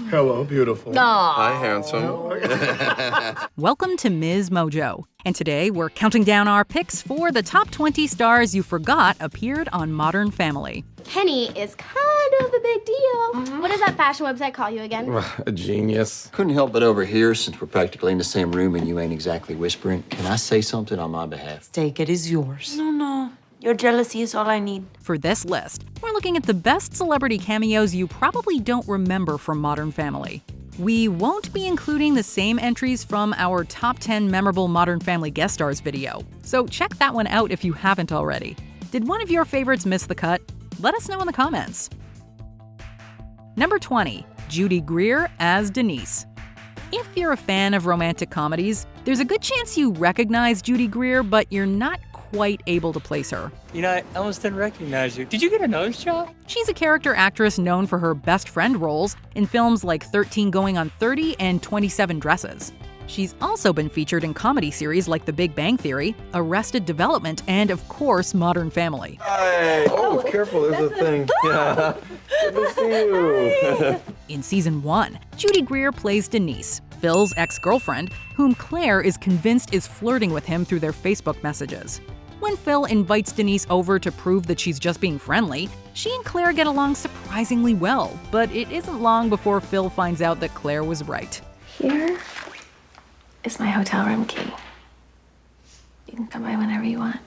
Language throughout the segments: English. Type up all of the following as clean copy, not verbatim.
Hello, beautiful. Hi, handsome. Welcome to MsMojo, and today we're counting down our picks for the top 20 stars you forgot appeared on Modern Family. Kenny is kind of a big deal. What does that fashion website call you again? A genius. Couldn't help but overhear, since we're practically in the same room and you ain't exactly whispering. Can I say something on my behalf? Take it is yours. No. Your jealousy is all I need. For this list, we're looking at the best celebrity cameos you probably don't remember from Modern Family. We won't be including the same entries from our top 10 memorable Modern Family guest stars video, so check that one out if you haven't already. Did one of your favorites miss the cut? Let us know in the comments. Number 20, Judy Greer as Denise. If you're a fan of romantic comedies, there's a good chance you recognize Judy Greer, but you're not quite able to place her. You know, I almost didn't recognize you. Did you get a nose job? She's a character actress known for her best friend roles in films like 13 Going on 30 and 27 Dresses. She's also been featured in comedy series like The Big Bang Theory, Arrested Development, and of course, Modern Family. Hi. Oh, careful, there's a thing. Yeah. Good to see you. In season 1, Judy Greer plays Denise, Phil's ex-girlfriend, whom Claire is convinced is flirting with him through their Facebook messages. When Phil invites Denise over to prove that she's just being friendly, she and Claire get along surprisingly well, but it isn't long before Phil finds out that Claire was right. Here is my hotel room key. You can come by whenever you want.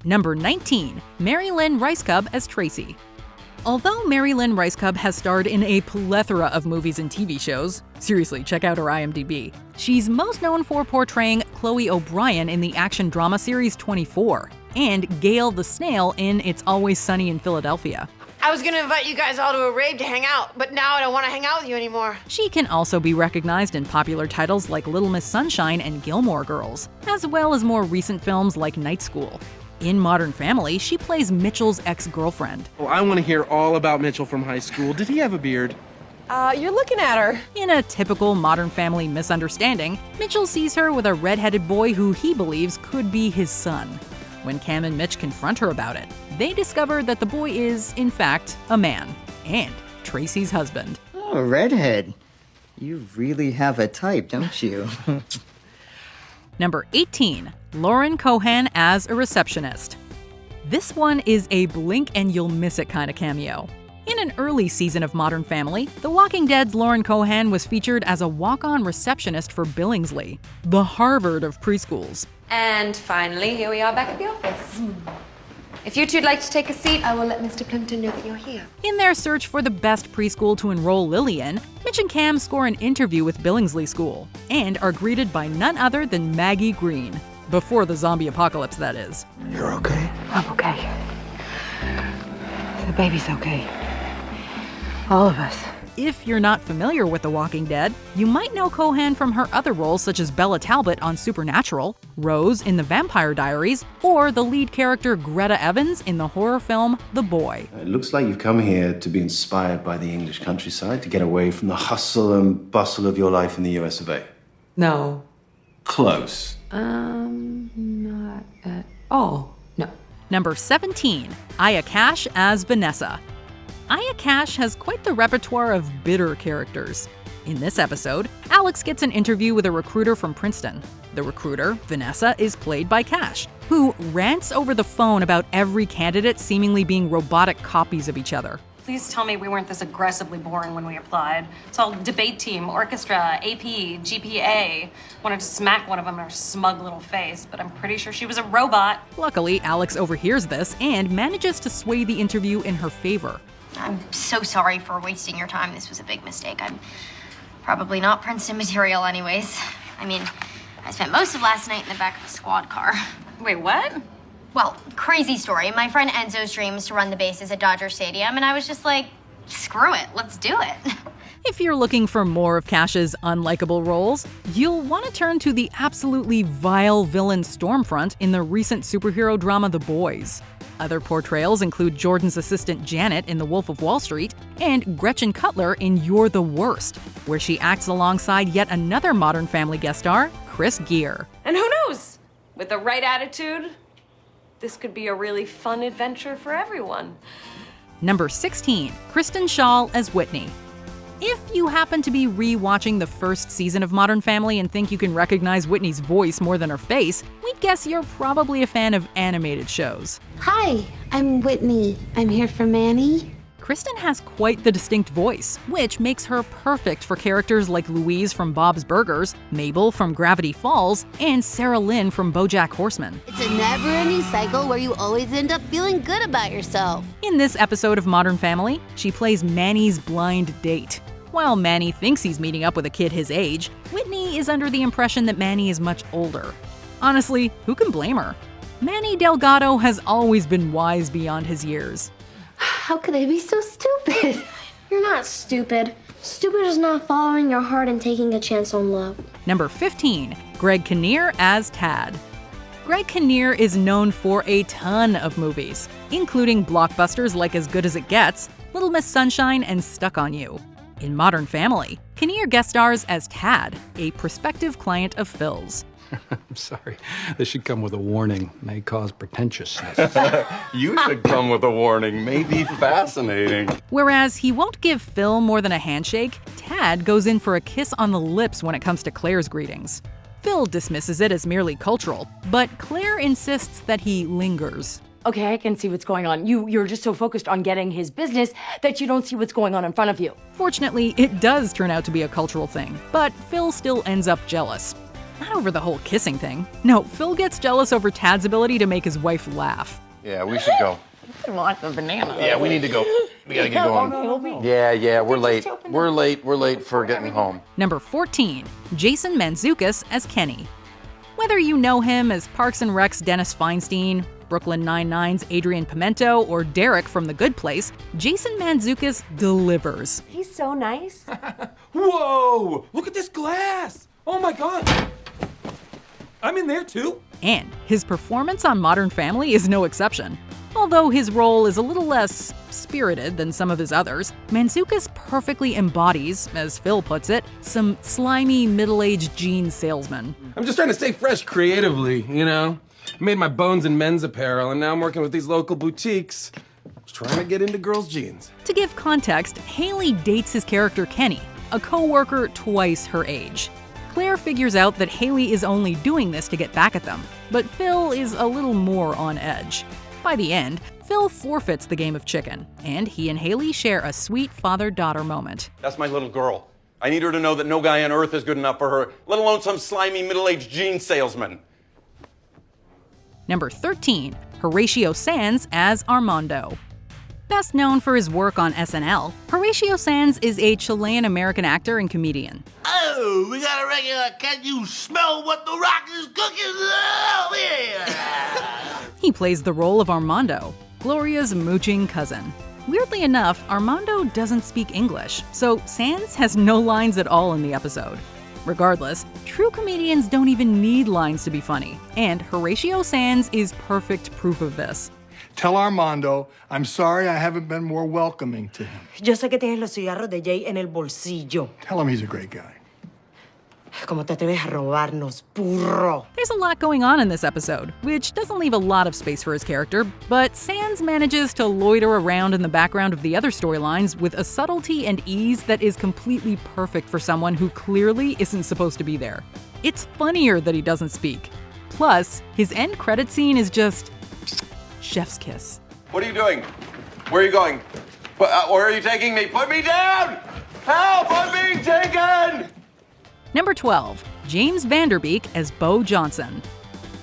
Number 19, Mary Lynn Ricecub as Tracy. Although Mary Lynn Ricecub has starred in a plethora of movies and TV shows, seriously, check out her IMDb, she's most known for portraying Chloe O'Brien in the action drama series 24, and Gail the Snail in It's Always Sunny in Philadelphia. I was gonna invite you guys all to a rave to hang out, but now I don't want to hang out with you anymore. She can also be recognized in popular titles like Little Miss Sunshine and Gilmore Girls, as well as more recent films like Night School. In Modern Family, she plays Mitchell's ex-girlfriend. Well, I want to hear all about Mitchell from high school. Did he have a beard? You're looking at her. In a typical Modern Family misunderstanding, Mitchell sees her with a red-headed boy who he believes could be his son. When Cam and Mitch confront her about it, they discover that the boy is, in fact, a man, and Tracy's husband. Oh, redhead. You really have a type, don't you? Number 18, Lauren Cohan as a receptionist. This one is a blink and you'll miss it kind of cameo. In an early season of Modern Family, The Walking Dead's Lauren Cohan was featured as a walk-on receptionist for Billingsley, the Harvard of preschools. And finally, here we are back at the office. If you two'd like to take a seat, I will let Mr. Plimpton know that you're here. In their search for the best preschool to enroll Lily in, Mitch and Cam score an interview with Billingsley School and are greeted by none other than Maggie Green. Before the zombie apocalypse, that is. You're okay? I'm okay. The baby's okay. All of us. If you're not familiar with The Walking Dead, you might know Cohan from her other roles such as Bella Talbot on Supernatural, Rose in The Vampire Diaries, or the lead character Greta Evans in the horror film The Boy. It looks like you've come here to be inspired by the English countryside, to get away from the hustle and bustle of your life in the US of A. No. Close. Not at all. No. Number 17, Aya Cash as Vanessa. Aya Cash has quite the repertoire of bitter characters. In this episode, Alex gets an interview with a recruiter from Princeton. The recruiter, Vanessa, is played by Cash, who rants over the phone about every candidate seemingly being robotic copies of each other. Please tell me we weren't this aggressively boring when we applied. It's all debate team, orchestra, AP, GPA. Wanted to smack one of them in her smug little face, but I'm pretty sure she was a robot. Luckily, Alex overhears this and manages to sway the interview in her favor. I'm so sorry for wasting your time. This was a big mistake. I'm probably not Princeton material anyways. I mean, I spent most of last night in the back of a squad car. Wait, what? Well, crazy story. My friend Enzo's dream was to run the bases at Dodger Stadium, and I was just like, screw it, let's do it. If you're looking for more of Cash's unlikable roles, you'll want to turn to the absolutely vile villain Stormfront in the recent superhero drama The Boys. Other portrayals include Jordan's assistant Janet in The Wolf of Wall Street and Gretchen Cutler in You're the Worst, where she acts alongside yet another Modern Family guest star, Chris Gear. And who knows? With the right attitude, this could be a really fun adventure for everyone. Number 16, Kristen Schaal as Whitney. If you happen to be re-watching the first season of Modern Family and think you can recognize Whitney's voice more than her face, we'd guess you're probably a fan of animated shows. Hi, I'm Whitney. I'm here for Manny. Kristen has quite the distinct voice, which makes her perfect for characters like Louise from Bob's Burgers, Mabel from Gravity Falls, and Sarah Lynn from BoJack Horseman. It's a never-ending cycle where you always end up feeling good about yourself. In this episode of Modern Family, she plays Manny's blind date. While Manny thinks he's meeting up with a kid his age, Whitney is under the impression that Manny is much older. Honestly, who can blame her? Manny Delgado has always been wise beyond his years. How could I be so stupid? You're not stupid. Stupid is not following your heart and taking a chance on love. Number 15, Greg Kinnear as Tad. Greg Kinnear is known for a ton of movies, including blockbusters like As Good as It Gets, Little Miss Sunshine, and Stuck on You. In Modern Family, Kinnear guest stars as Tad, a prospective client of Phil's. I'm sorry. This should come with a warning. May cause pretentiousness. You should come with a warning. May be fascinating. Whereas he won't give Phil more than a handshake, Tad goes in for a kiss on the lips when it comes to Claire's greetings. Phil dismisses it as merely cultural, but Claire insists that he lingers. Okay, I can see what's going on. You're just so focused on getting his business that you don't see what's going on in front of you. Fortunately, it does turn out to be a cultural thing, but Phil still ends up jealous. Not over the whole kissing thing. No, Phil gets jealous over Tad's ability to make his wife laugh. Yeah, we should go. I want the banana. Yeah, we need to go. We gotta get going. Yeah, we're late. We're late for getting home. Number 14, Jason Mantzoukas as Kenny. Whether you know him as Parks and Rec's Dennis Feinstein, Brooklyn Nine-Nine's Adrian Pimento, or Derek from The Good Place, Jason Mantzoukas delivers. He's so nice. Whoa! Look at this glass! Oh my God! I'm in there too? And his performance on Modern Family is no exception. Although his role is a little less spirited than some of his others, Mantzoukas perfectly embodies, as Phil puts it, some slimy middle-aged jeans salesman. I'm just trying to stay fresh creatively, you know? I made my bones in men's apparel, and now I'm working with these local boutiques. Just trying to get into girls' jeans. To give context, Haley dates his character Kenny, a co-worker twice her age. Claire figures out that Haley is only doing this to get back at them, but Phil is a little more on edge. By the end, Phil forfeits the game of chicken, and he and Haley share a sweet father-daughter moment. That's my little girl. I need her to know that no guy on earth is good enough for her, let alone some slimy middle-aged jean salesman. Number 13, Horatio Sanz as Armando. Best known for his work on SNL, Horatio Sanz is a Chilean-American actor and comedian. Oh, we got a regular, can you smell what the rock is cooking? Oh, yeah. He plays the role of Armando, Gloria's mooching cousin. Weirdly enough, Armando doesn't speak English, so Sanz has no lines at all in the episode. Regardless, true comedians don't even need lines to be funny, and Horatio Sanz is perfect proof of this. Tell Armando, I'm sorry I haven't been more welcoming to him. Yo sé que tienes los cigarros de Jay en el bolsillo. Tell him he's a great guy. ¿Cómo te atreves a robarnos, burro? There's a lot going on in this episode, which doesn't leave a lot of space for his character, but Sanz manages to loiter around in the background of the other storylines with a subtlety and ease that is completely perfect for someone who clearly isn't supposed to be there. It's funnier that he doesn't speak. Plus, his end credit scene is just chef's kiss. What are you doing? Where are you going? Where are you taking me? Put me down! Help! I'm being taken! Number 12, James Vanderbeek as Bo Johnson.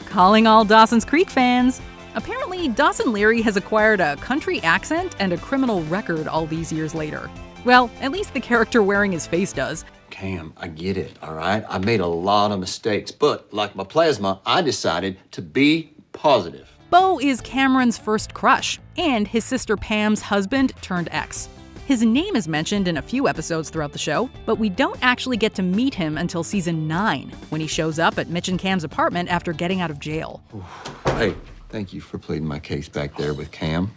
Calling all Dawson's Creek fans. Apparently, Dawson Leary has acquired a country accent and a criminal record all these years later. Well, at least the character wearing his face does. Cam, I get it, all right? I made a lot of mistakes, but like my plasma, I decided to be positive. Bo is Cameron's first crush, and his sister Pam's husband turned ex. His name is mentioned in a few episodes throughout the show, but we don't actually get to meet him until season 9, when he shows up at Mitch and Cam's apartment after getting out of jail. Hey, thank you for pleading my case back there with Cam.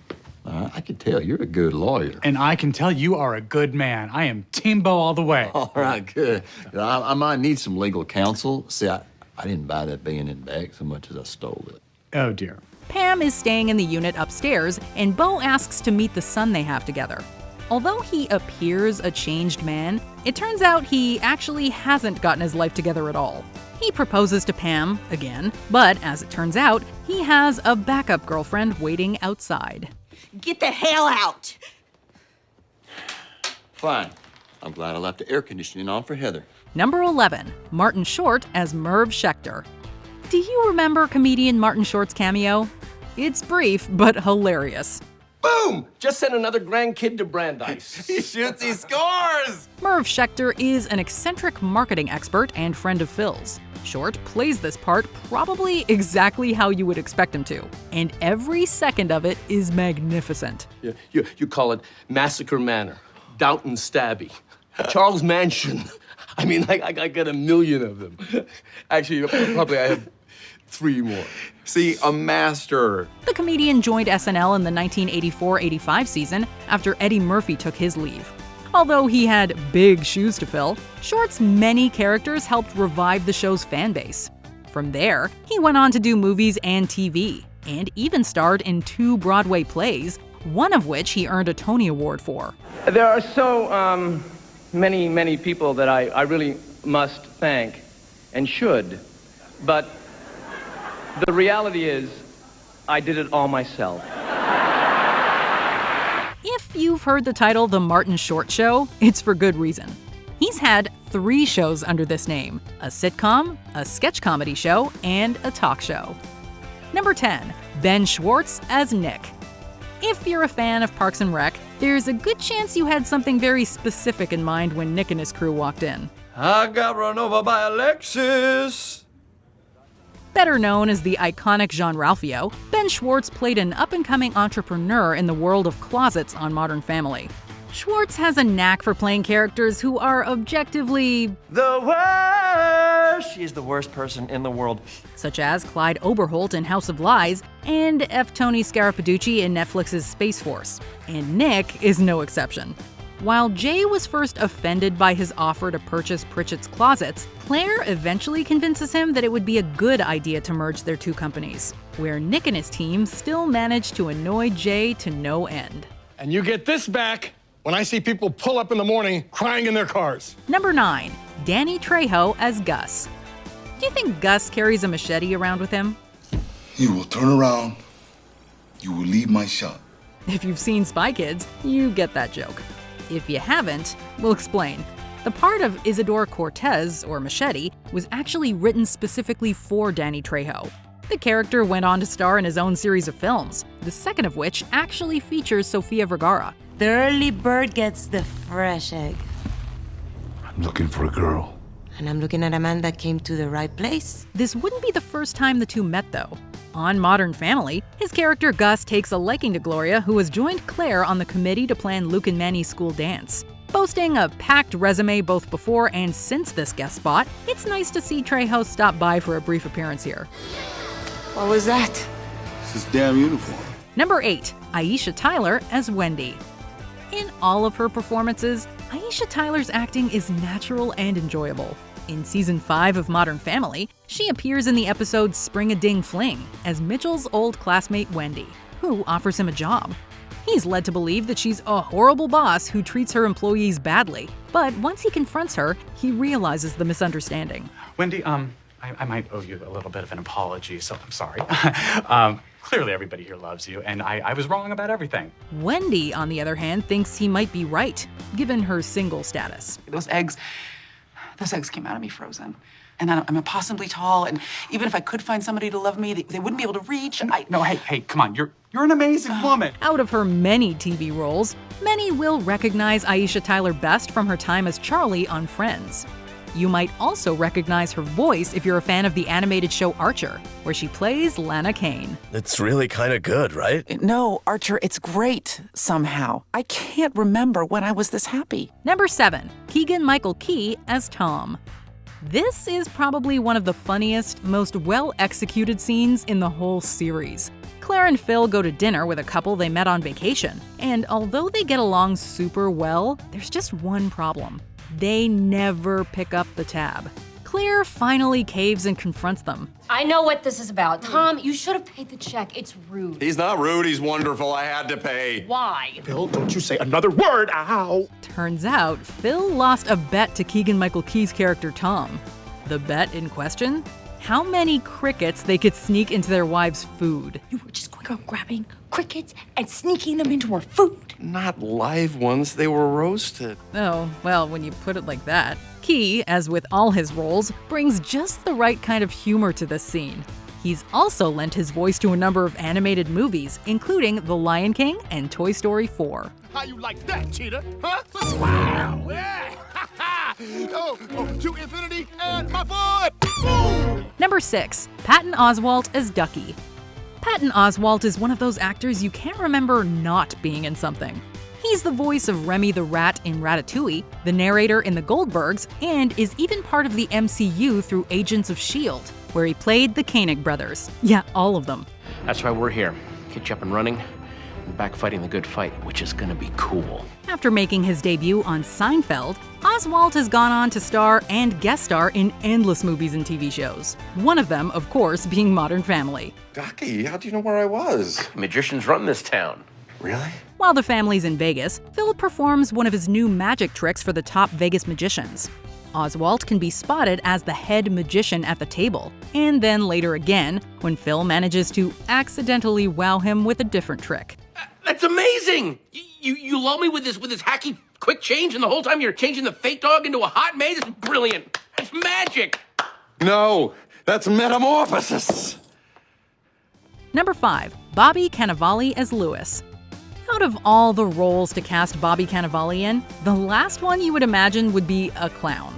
I can tell you're a good lawyer. And I can tell you are a good man. I am Team Bo all the way. All right, good. I might need some legal counsel. See, I didn't buy that B&N bag so much as I stole it. Oh, dear. Pam is staying in the unit upstairs, and Beau asks to meet the son they have together. Although he appears a changed man, it turns out he actually hasn't gotten his life together at all. He proposes to Pam again, but as it turns out, he has a backup girlfriend waiting outside. Get the hell out! Fine. I'm glad I left the air conditioning on for Heather. Number 11, Martin Short as Merv Schechter. Do you remember comedian Martin Short's cameo? It's brief, but hilarious. Boom! Just sent another grandkid to Brandeis. He shoots, he scores! Merv Schechter is an eccentric marketing expert and friend of Phil's. Short plays this part probably exactly how you would expect him to, and every second of it is magnificent. You call it Massacre Manor, Downton Stabby, Charles Mansion. I mean, I got a million of them. Actually, probably I have 3 more. See, a master. The comedian joined SNL in the 1984-85 season after Eddie Murphy took his leave. Although he had big shoes to fill, Short's many characters helped revive the show's fan base. From there, he went on to do movies and TV, and even starred in 2 Broadway plays, one of which he earned a Tony Award for. There are so many people that I really must thank and should, but the reality is I did it all myself. If you've heard the title The Martin Short Show, it's for good reason. He's had 3 shows under this name: a sitcom, a sketch comedy show, and a talk show. Number 10, Ben Schwartz as Nick. If you're a fan of Parks and Rec, there's a good chance you had something very specific in mind when Nick and his crew walked in. I got run over by a Lexus. Better known as the iconic Jean-Ralphio, Ben Schwartz played an up-and-coming entrepreneur in the world of closets on Modern Family. Schwartz has a knack for playing characters who are objectively the worst. She's the worst person in the world. Such as Clyde Oberholt in House of Lies and F. Tony Scarapaducci in Netflix's Space Force. And Nick is no exception. While Jay was first offended by his offer to purchase Pritchett's Closets, Claire eventually convinces him that it would be a good idea to merge their 2 companies, where Nick and his team still manage to annoy Jay to no end. And you get this back when I see people pull up in the morning crying in their cars. Number 9, Danny Trejo as Gus. Do you think Gus carries a machete around with him? You will turn around. You will leave my shop. If you've seen Spy Kids, you get that joke. If you haven't, we'll explain. The part of Isidore Cortez, or Machete, was actually written specifically for Danny Trejo. The character went on to star in his own series of films, the second of which actually features Sofia Vergara. The early bird gets the fresh egg. I'm looking for a girl. And I'm looking at a man that came to the right place. This wouldn't be the first time the 2 met, though. On Modern Family, his character Gus takes a liking to Gloria, who has joined Claire on the committee to plan Luke and Manny's school dance. Boasting a packed resume both before and since this guest spot, it's nice to see Trejo stop by for a brief appearance here. What was that? It's his damn uniform. Number 8, Aisha Tyler as Wendy. In all of her performances, Aisha Tyler's acting is natural and enjoyable. In Season 5 of Modern Family, she appears in the episode Spring-a-Ding Fling as Mitchell's old classmate Wendy, who offers him a job. He's led to believe that she's a horrible boss who treats her employees badly, but once he confronts her, he realizes the misunderstanding. Wendy, I might owe you a little bit of an apology, so I'm sorry. Clearly everybody here loves you, and I was wrong about everything. Wendy, on the other hand, thinks he might be right, given her single status. Those eggs came out of me frozen. And I'm impossibly tall, and even if I could find somebody to love me, they wouldn't be able to reach, and No, hey, come on, you're an amazing woman. Out of her many TV roles, many will recognize Aisha Tyler best from her time as Charlie on Friends. You might also recognize her voice if you're a fan of the animated show Archer, where she plays Lana Kane. It's really kind of good, right? No, Archer, it's great, somehow. I can't remember when I was this happy. Number 7, Keegan-Michael Key as Tom. This is probably one of the funniest, most well-executed scenes in the whole series. Claire and Phil go to dinner with a couple they met on vacation, and although they get along super well, there's just one problem. They never pick up the tab. Claire finally caves and confronts them. I know what this is about. Tom, you should have paid the check. It's rude. He's not rude, he's wonderful. I had to pay. Why? Phil, don't you say another word. Ow. Turns out, Phil lost a bet to Keegan-Michael Key's character Tom. The bet in question? How many crickets they could sneak into their wives' food. You were just going around grabbing crickets and sneaking them into our food. Not live ones, they were roasted. Oh, well, when you put it like that. Key, as with all his roles, brings just the right kind of humor to this scene. He's also lent his voice to a number of animated movies, including The Lion King and Toy Story 4. How you like that, cheetah? Huh? Wow. Yeah. oh, to infinity and my foot. Boom. Number 6, Patton Oswalt as Ducky. Patton Oswalt is one of those actors you can't remember not being in something. He's the voice of Remy the Rat in Ratatouille, the narrator in The Goldbergs, and is even part of the MCU through Agents of S.H.I.E.L.D., where he played the Koenig brothers. Yeah, all of them. That's why we're here. Get you up and running, and back fighting the good fight, which is gonna be cool. After making his debut on Seinfeld, Oswalt has gone on to star and guest star in endless movies and TV shows. One of them, of course, being Modern Family. Ducky, how do you know where I was? Magicians run this town. Really? While the family's in Vegas, Phil performs one of his new magic tricks for the top Vegas magicians. Oswalt can be spotted as the head magician at the table, and then later again, when Phil manages to accidentally wow him with a different trick. That's amazing! You lull me with this hacky quick change, and the whole time you're changing the fake dog into a hot maid? It's brilliant! It's magic! No, that's metamorphosis! Number 5, Bobby Cannavale as Lewis. Out of all the roles to cast Bobby Cannavale in, the last one you would imagine would be a clown.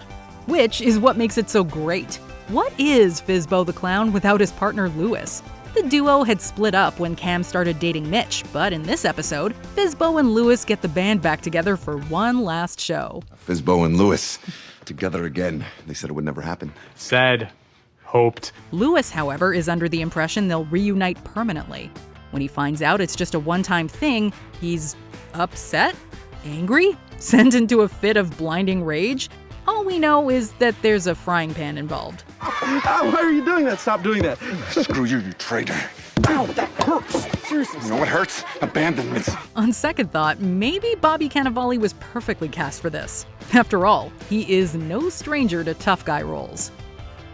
Which is what makes it so great. What is Fizbo the Clown without his partner Lewis? The duo had split up when Cam started dating Mitch, but in this episode, Fizbo and Lewis get the band back together for one last show. Fizbo and Lewis, together again. They said it would never happen. Said. Hoped. Lewis, however, is under the impression they'll reunite permanently. When he finds out it's just a one-time thing, he's upset, angry, sent into a fit of blinding rage. All we know is that there's a frying pan involved. Why are you doing that? Stop doing that. Screw you, you traitor. Ow, that hurts. Seriously. You know what hurts? Abandonment. On second thought, maybe Bobby Cannavale was perfectly cast for this. After all, he is no stranger to tough guy roles.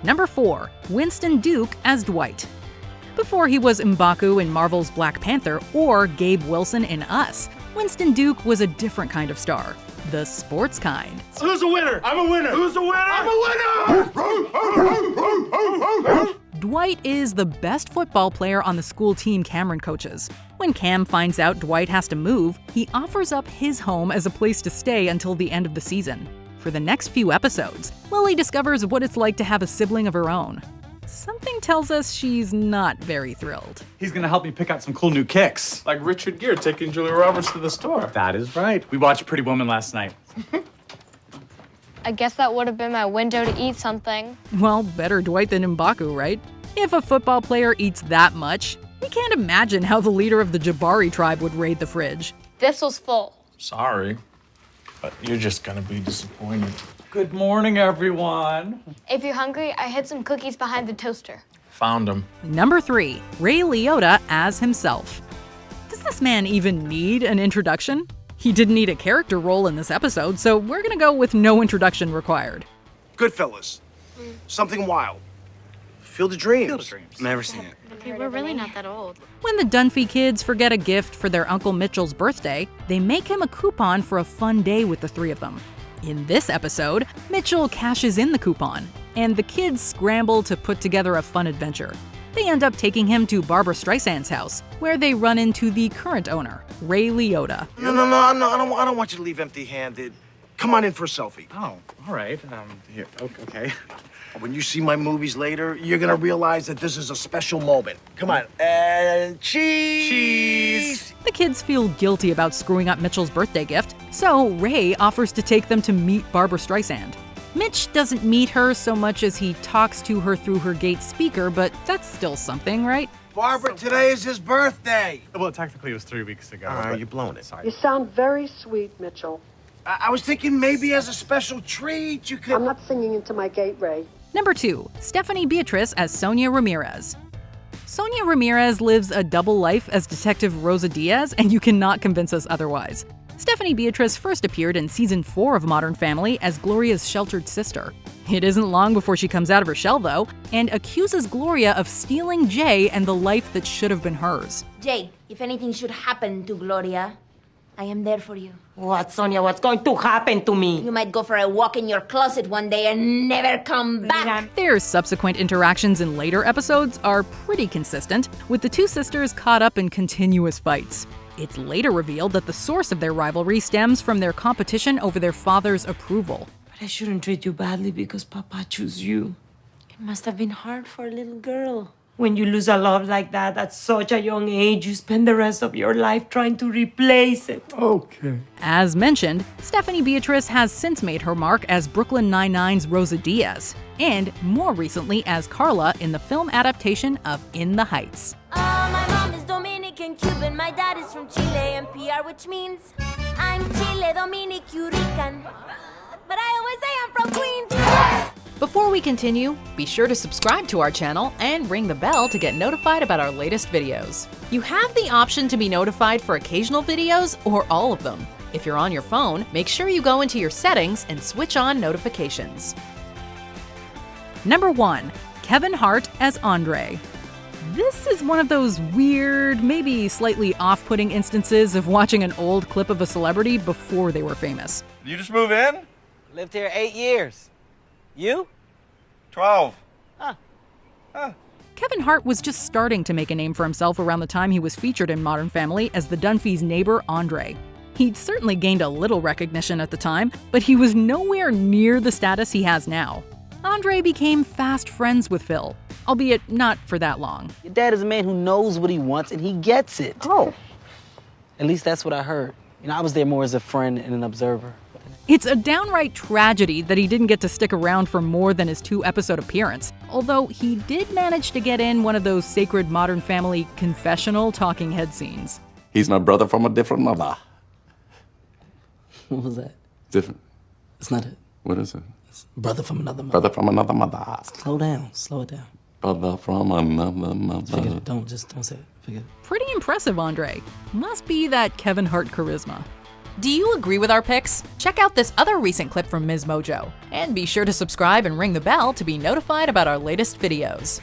Number 4, Winston Duke as Dwight. Before he was M'Baku in Marvel's Black Panther or Gabe Wilson in Us, Winston Duke was a different kind of star. The sports kind. Who's a winner? I'm a winner. Who's a winner? I'm a winner! Dwight is the best football player on the school team Cameron coaches. When Cam finds out Dwight has to move, he offers up his home as a place to stay until the end of the season. For the next few episodes, Lily discovers what it's like to have a sibling of her own. Something tells us she's not very thrilled. He's gonna help me pick out some cool new kicks. Like Richard Gere taking Julia Roberts to the store. That is right. We watched Pretty Woman last night. I guess that would have been my window to eat something. Well, better Dwight than M'Baku, right? If a football player eats that much, we can't imagine how the leader of the Jabari tribe would raid the fridge. This was full. Sorry, but you're just gonna be disappointed. Good morning, everyone. If you're hungry, I hid some cookies behind the toaster. Found him. Number 3, Ray Liotta as himself. Does this man even need an introduction? He didn't need a character role in this episode, so we're gonna go with no introduction required. Goodfellas. Something wild. Field of Dreams. Field of Dreams. Never seen it. Okay, we're really not that old. When the Dunphy kids forget a gift for their Uncle Mitchell's birthday, they make him a coupon for a fun day with the three of them. In this episode, Mitchell cashes in the coupon, and the kids scramble to put together a fun adventure. They end up taking him to Barbara Streisand's house, where they run into the current owner, Ray Liotta. No, I don't want you to leave empty-handed. Come on in for a selfie. Oh, all right. Here, okay. When you see my movies later, you're gonna realize that this is a special moment. Come on, and cheese! Cheese! The kids feel guilty about screwing up Mitchell's birthday gift, so Ray offers to take them to meet Barbara Streisand. Mitch doesn't meet her so much as he talks to her through her gate speaker, but that's still something, right? Barbara, today is his birthday. Well, technically it was 3 weeks ago. You're blowing it. Sorry. You sound very sweet, Mitchell. I was thinking maybe as a special treat you could... I'm not singing into my gate, Ray. Number 2. Stephanie Beatriz as Sonia Ramirez. Sonia Ramirez lives a double life as Detective Rosa Diaz, and you cannot convince us otherwise. Stephanie Beatriz first appeared in Season 4 of Modern Family as Gloria's sheltered sister. It isn't long before she comes out of her shell, though, and accuses Gloria of stealing Jay and the life that should have been hers. Jay, if anything should happen to Gloria, I am there for you. What, Sonia? What's going to happen to me? You might go for a walk in your closet one day and never come back. Their subsequent interactions in later episodes are pretty consistent, with the two sisters caught up in continuous fights. It's later revealed that the source of their rivalry stems from their competition over their father's approval. But I shouldn't treat you badly because Papa chose you. It must have been hard for a little girl. When you lose a love like that at such a young age, you spend the rest of your life trying to replace it. Okay. As mentioned, Stephanie Beatriz has since made her mark as Brooklyn Nine-Nine's Rosa Diaz, and more recently as Carla in the film adaptation of In the Heights. My mom is Dominican, Cuban, my dad is from Chile and PR, which means I'm Chile, Dominican, Rican. But I always say I'm from Queens. Before we continue, be sure to subscribe to our channel and ring the bell to get notified about our latest videos. You have the option to be notified for occasional videos or all of them. If you're on your phone, make sure you go into your settings and switch on notifications. Number 1. Kevin Hart as Andre. This is one of those weird, maybe slightly off-putting instances of watching an old clip of a celebrity before they were famous. You just move in? Lived here 8 years. You? 12. Kevin Hart was just starting to make a name for himself around the time he was featured in Modern Family as the Dunphys' neighbor, Andre. He'd certainly gained a little recognition at the time, but he was nowhere near the status he has now. Andre became fast friends with Phil, albeit not for that long. Your dad is a man who knows what he wants and he gets it. Oh. At least that's what I heard. You know, I was there more as a friend and an observer. It's a downright tragedy that he didn't get to stick around for more than his 2-episode appearance, although he did manage to get in one of those sacred Modern Family confessional talking head scenes. He's my brother from a different mother. What was that? Different. It's not it. What is it? It's brother from another mother. Brother from another mother. Slow down. Slow it down. Brother from another mother. Forget it. Don't say it. Forget it. Pretty impressive, Andre. Must be that Kevin Hart charisma. Do you agree with our picks? Check out this other recent clip from MsMojo. And be sure to subscribe and ring the bell to be notified about our latest videos.